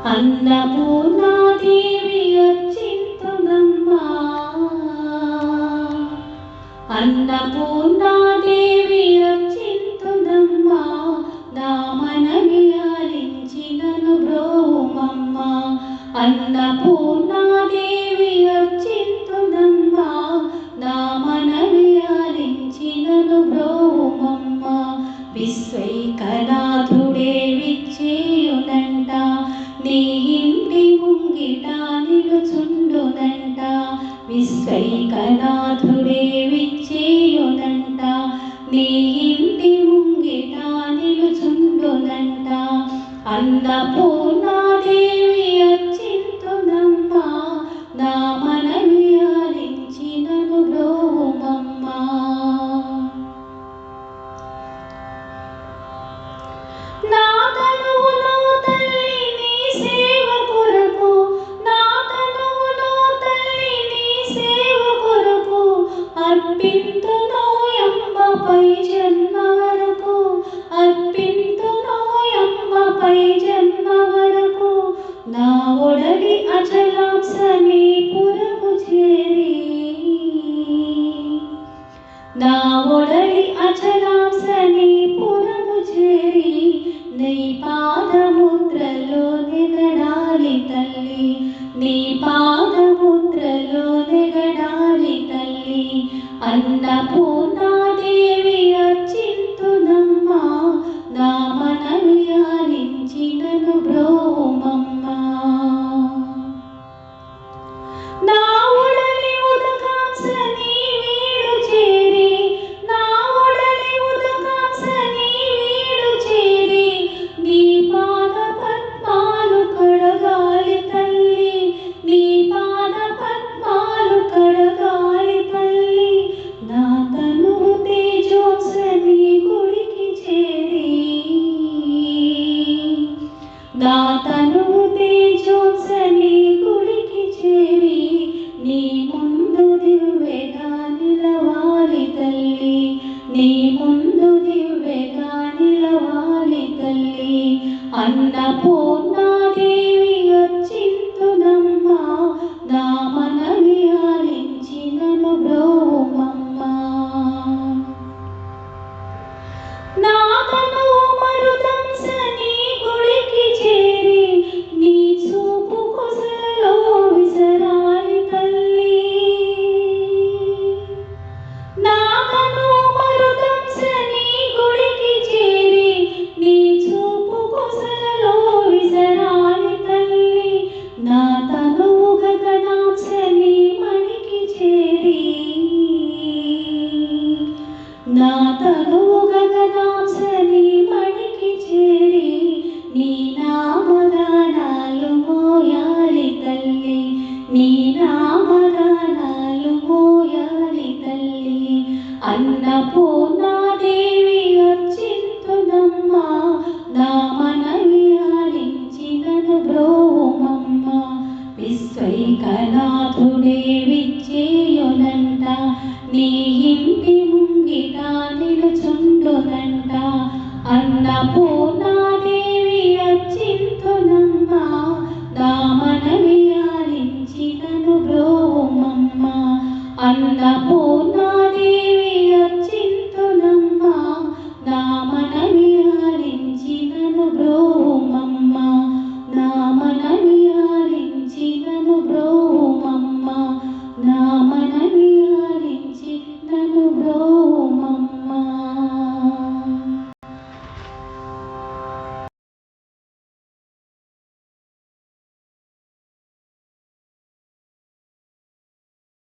అన్నపూర్ణాదేవి అర్చింతునమ్మా అన్నపూర్ణాదేవి అర్చింతునమ్మా నా మనవి ఆలించి నన్ను బ్రోవుమమ్మా అన్నపూర్ణాదేవి అర్చింతునమ్మా నా మనవి ఆలించి నన్ను బ్రోవుమమ్మా విశ్వైకనాథుడే విచ్చేయునంట నీ ఇంటి ముంగిట నిలుచుండునంట విశ్వైకనాథుడే విచ్చేయునంట నీ ఇంటి ముంగిట నిలుచుండునంట అన్నపూర్ణాదేవి అర్చింతునమ్మా నా మనవి ఆలించి నన్ను బ్రోవుమమ్మా నా తనువులో తల్లి నీ సేవ కొరకు నా తనువులో తల్లి నీ సేవ కొరకు అర్పింతునోయమ్మపై జన్మ వరకు అర్పింతునోయమ్మపై జన్మ వరకు నా ఒడలి అచలాంశ నీ పురము చేరి నా ఒడలి అచలాంశ నీ పురము చేరి నీ పాదముద్రలో నెగడాలి తల్లి నీ పాదముద్రలో నెగడాలి తల్లి అన్నపూర్ణాదేవి అర్చింతునమ్మా నా మనవి ఆలించి నన్ను బ్రోవుమమ్మా నా ఒడలి ఉదకాంశ నీ వీడు చేరి నా ఒడలి ఉదకాంశ నీ వీడు చేరి నీ పాద పద్మాలు కడగాలి తల్లి నీ పాద పద్మాలు కడగాలి తల్లి నా తనువు తేజోంశ నీ గుడికి చేరి నా తనువు తేజోంశ నీ గుడికి చేరి నీ ముందు దివ్వెగా నిలవాలి తల్లి నీ ముందు దివ్వెగా నిలవాలి తల్లి అన్నపూర్ణాదేవి అర్చింతునమ్మా నా